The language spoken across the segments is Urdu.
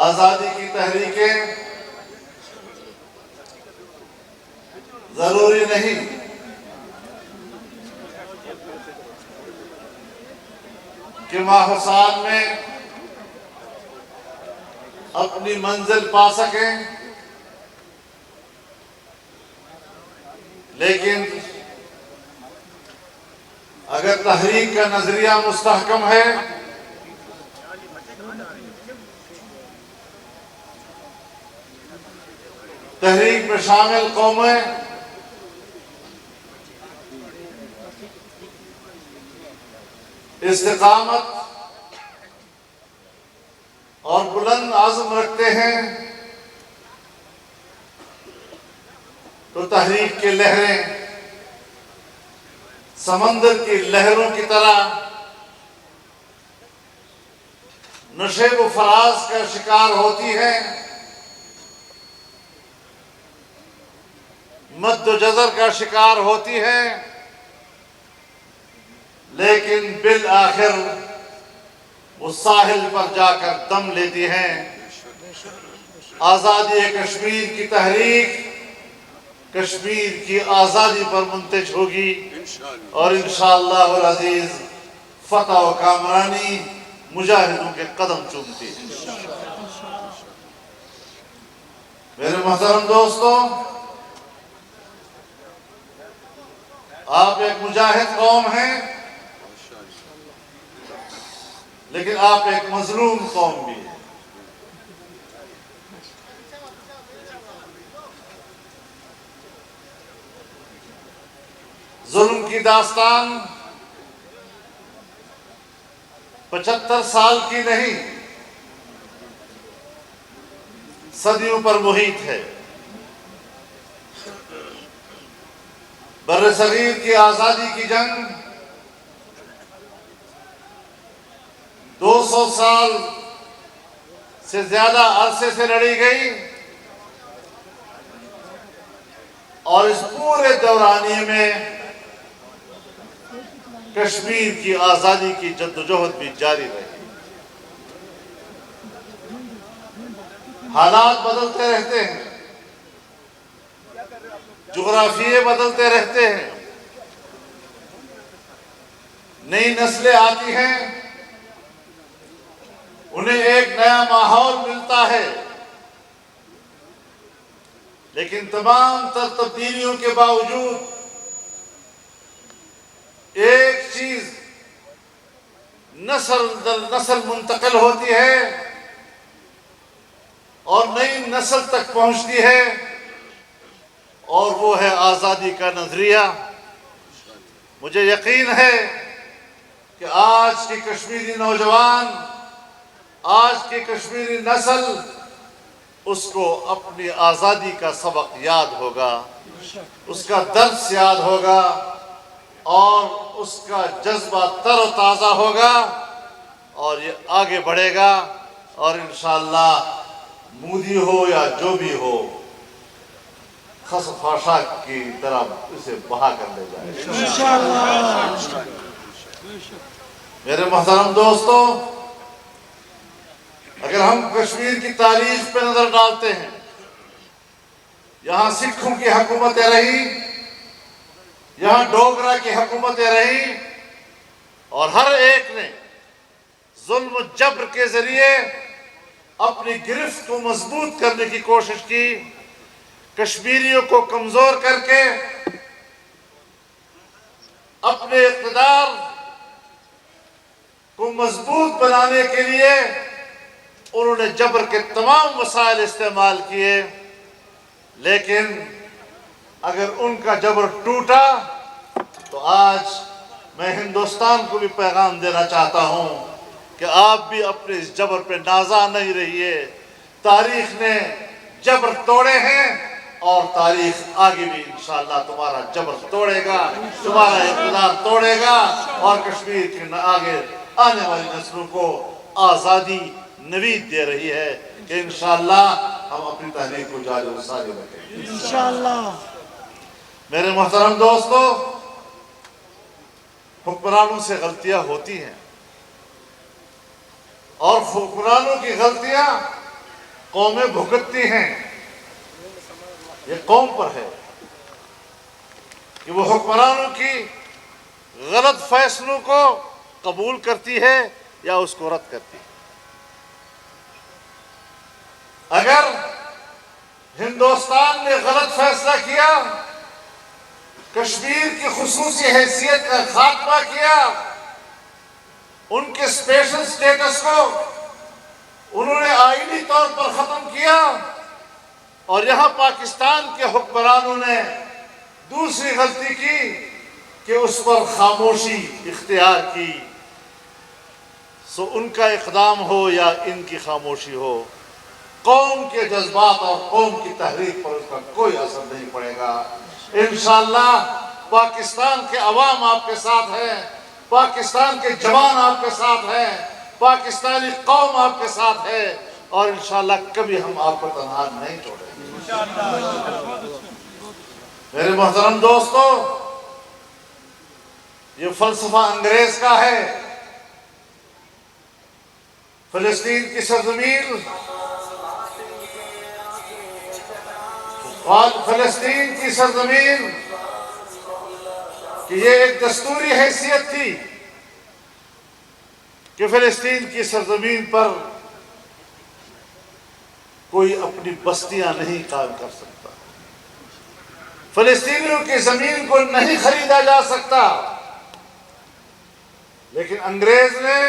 آزادی کی تحریکیں ضروری نہیں کہ ماحصال میں اپنی منزل پا سکیں، لیکن اگر تحریک کا نظریہ مستحکم ہے تحریک میں شامل قومیں استقامت اور بلند عزم رکھتے ہیں تو تحریک کی لہریں سمندر کی لہروں کی طرح نشیب و فراز کا شکار ہوتی ہیں، مد و جزر کا شکار ہوتی ہے، لیکن بالآخر وہ ساحل پر جا کر دم لیتی ہیں۔ آزادی کشمیر کی تحریک کشمیر کی آزادی پر منتج ہوگی اور انشاءاللہ العزیز فتح و کامرانی مجاہدوں کے قدم چومتی ہے۔ میرے محترم دوستو، آپ ایک مجاہد قوم ہیں، لیکن آپ ایک مظلوم قوم بھی ہیں۔ ظلم کی داستان 75 سال کی نہیں، صدیوں پر محیط ہے۔ بر صغیر کی آزادی کی جنگ 200 سال سے زیادہ عرصے سے لڑی گئی، اور اس پورے دورانیے میں کشمیر کی آزادی کی جدوجہد بھی جاری رہی۔ حالات بدلتے رہتے ہیں، جغرافیے بدلتے رہتے ہیں، نئی نسلیں آتی ہیں، انہیں ایک نیا ماحول ملتا ہے، لیکن تمام تر تبدیلیوں کے باوجود ایک چیز نسل در نسل منتقل ہوتی ہے اور نئی نسل تک پہنچتی ہے، اور وہ ہے آزادی کا نظریہ۔ مجھے یقین ہے کہ آج کی کشمیری نوجوان، آج کی کشمیری نسل اس کو اپنی آزادی کا سبق یاد ہوگا، اس کا درس یاد ہوگا، اور اس کا جذبہ تر و تازہ ہوگا، اور یہ آگے بڑھے گا، اور انشاءاللہ مودی ہو یا جو بھی ہو خس خاشاک کی طرح اسے بہا کر لے جائے انشاءاللہ۔ میرے محترم دوستو، اگر ہم کشمیر کی تاریخ پہ نظر ڈالتے ہیں، یہاں سکھوں کی حکومتیں رہی، یہاں ڈوگرا کی حکومتیں رہی، اور ہر ایک نے ظلم و جبر کے ذریعے اپنی گرفت کو مضبوط کرنے کی کوشش کی، کشمیریوں کو کمزور کر کے اپنے اقتدار کو مضبوط بنانے کے لیے انہوں نے جبر کے تمام وسائل استعمال کیے، لیکن اگر ان کا جبر ٹوٹا تو آج میں ہندوستان کو بھی پیغام دینا چاہتا ہوں کہ آپ بھی اپنے اس جبر پہ نازا نہیں رہیے۔ تاریخ نے جبر توڑے ہیں، اور تاریخ آگے بھی انشاءاللہ تمہارا جبر توڑے گا، تمہارا اقتدار توڑے گا، اور کشمیر کے آگے آنے والی نسلوں کو آزادی نوید دے رہی ہے کہ انشاءاللہ ہم اپنی تحریک کو جاری و ساری رکھیں گے انشاءاللہ۔ میرے محترم دوستو، حکمرانوں سے غلطیاں ہوتی ہیں، اور حکمرانوں کی غلطیاں قومیں بھگتتی ہیں، یہ قوم پر ہے کہ وہ حکمرانوں کی غلط فیصلوں کو قبول کرتی ہے یا اس کو رد کرتی ہے۔ اگر ہندوستان نے غلط فیصلہ کیا، کشمیر کی خصوصی حیثیت کا خاتمہ کیا، ان کے اسپیشل سٹیٹس کو انہوں نے آئینی طور پر ختم کیا، اور یہاں پاکستان کے حکمرانوں نے دوسری غلطی کی کہ اس پر خاموشی اختیار کی، سو ان کا اقدام ہو یا ان کی خاموشی ہو، قوم کے جذبات اور قوم کی تحریک پر اس کا کوئی اثر نہیں پڑے گا۔ انشاءاللہ پاکستان کے عوام آپ کے ساتھ ہیں، پاکستان کے جوان آپ کے ساتھ ہیں، پاکستانی قوم آپ کے ساتھ ہے، اور انشاءاللہ کبھی ہم آپ کو تنہا نہیں چھوڑیں گے۔ میرے محترم دوستو، یہ فلسفہ انگریز کا ہے۔ فلسطین کی سرزمین، فلسطین کی سرزمین کہ یہ ایک دستوری حیثیت تھی کہ فلسطین کی سرزمین پر کوئی اپنی بستیاں نہیں قائم کر سکتا، فلسطینیوں کی زمین کو نہیں خریدا جا سکتا۔ لیکن انگریز نے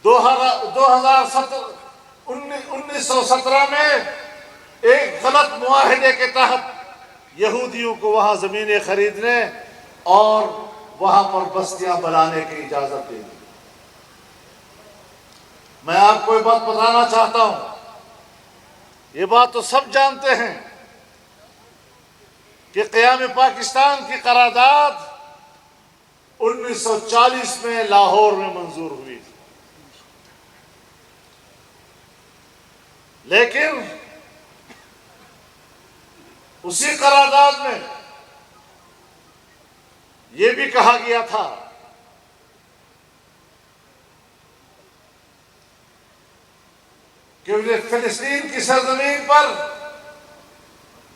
1917 میں ایک غلط معاہدے کے تحت یہودیوں کو وہاں زمینیں خریدنے اور وہاں پر بستیاں بنانے کی اجازت دے دی۔ میں آپ کو یہ بات بتانا چاہتا ہوں، یہ بات تو سب جانتے ہیں کہ قیام پاکستان کی قرارداد 1940 میں لاہور میں منظور ہوئی تھی، لیکن اسی قرارداد میں یہ بھی کہا گیا تھا کہ فلسطین کی سرزمین پر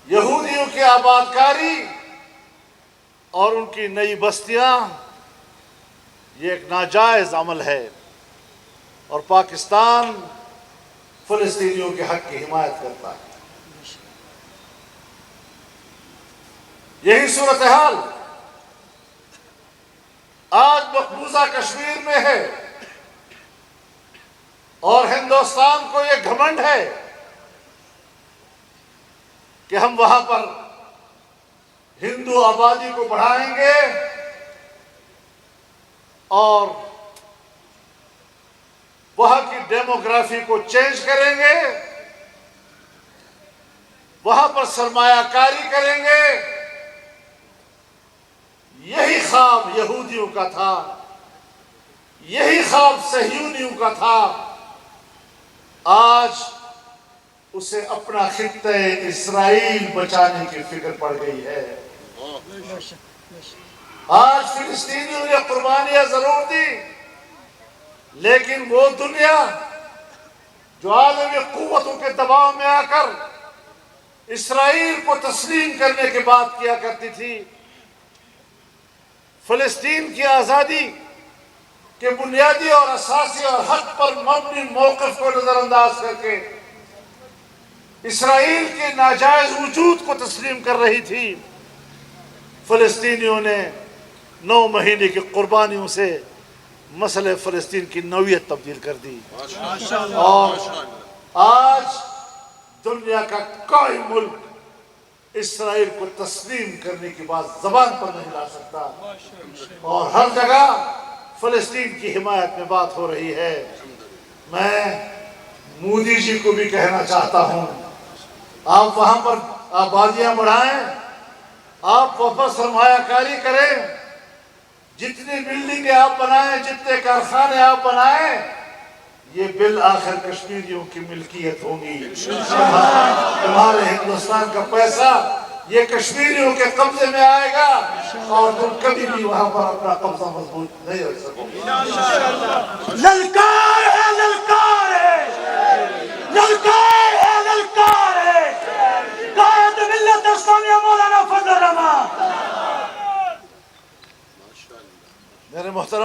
یہودیوں کی آباد کاری اور ان کی نئی بستیاں یہ ایک ناجائز عمل ہے، اور پاکستان فلسطینیوں کے حق کی حمایت کرتا ہے۔ یہی صورتحال آج مقبوضہ کشمیر میں ہے، اور ہندوستان کو یہ گھمنڈ ہے کہ ہم وہاں پر ہندو آبادی کو بڑھائیں گے اور وہاں کی ڈیموگرافی کو چینج کریں گے، وہاں پر سرمایہ کاری کریں گے۔ یہی خواب یہودیوں کا تھا، یہی خواب صہیونیوں کا تھا۔ آج اسے اپنا خطہ اسرائیل بچانے کی فکر پڑ گئی ہے۔ آج فلسطینیوں نے قربانیاں ضرور دی، لیکن وہ دنیا جو عالمی قوتوں کے دباؤ میں آ کر اسرائیل کو تسلیم کرنے کی بات کیا کرتی تھی، فلسطین کی آزادی کے بنیادی اور اساسی اور حق پر مبنی موقف کو نظر انداز کر کے اسرائیل کے ناجائز وجود کو تسلیم کر رہی تھی، فلسطینیوں نے 9 مہینے کی قربانیوں سے مسئلہ فلسطین کی نوعیت تبدیل کر دی، اور آج دنیا کا کوئی ملک اسرائیل کو تسلیم کرنے کی بات زبان پر نہیں لا سکتا، اور ہر جگہ فلسطین کی حمایت میں بات ہو رہی ہے۔ میں مودی جی کو بھی کہنا چاہتا ہوں، آپ وہاں پر آبادیاں بڑھائیں، آپ وہاں پر سرمایہ کاری کریں، جتنی بلڈنگیں آپ بنائیں، جتنے کارخانے آپ بنائیں، یہ بالآخر کشمیریوں کی ملکیت ہوں گی۔ تمہارے ہندوستان کا پیسہ یہ کشمیریوں کے قبضے میں آئے گا، اور تم کبھی بھی وہاں پر اپنا قبضہ مضبوط نہیں رکھ سکو گے۔ للکار ہے، للکار ہے۔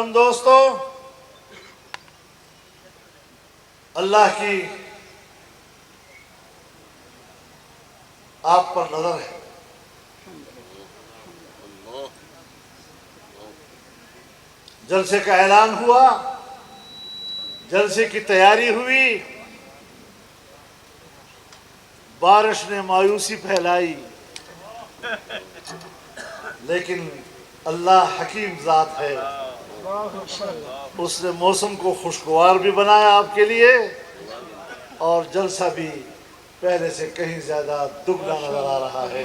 محترم دوستو، اللہ کی آپ پر نظر ہے. جلسے کا اعلان ہوا، جلسے کی تیاری ہوئی، بارش نے مایوسی پھیلائی، لیکن اللہ حکیم ذات ہے. اس نے موسم کو خوشگوار بھی بنایا آپ کے لیے، اور جلسہ بھی پہلے سے کہیں زیادہ دگنا نظر آ رہا ہے.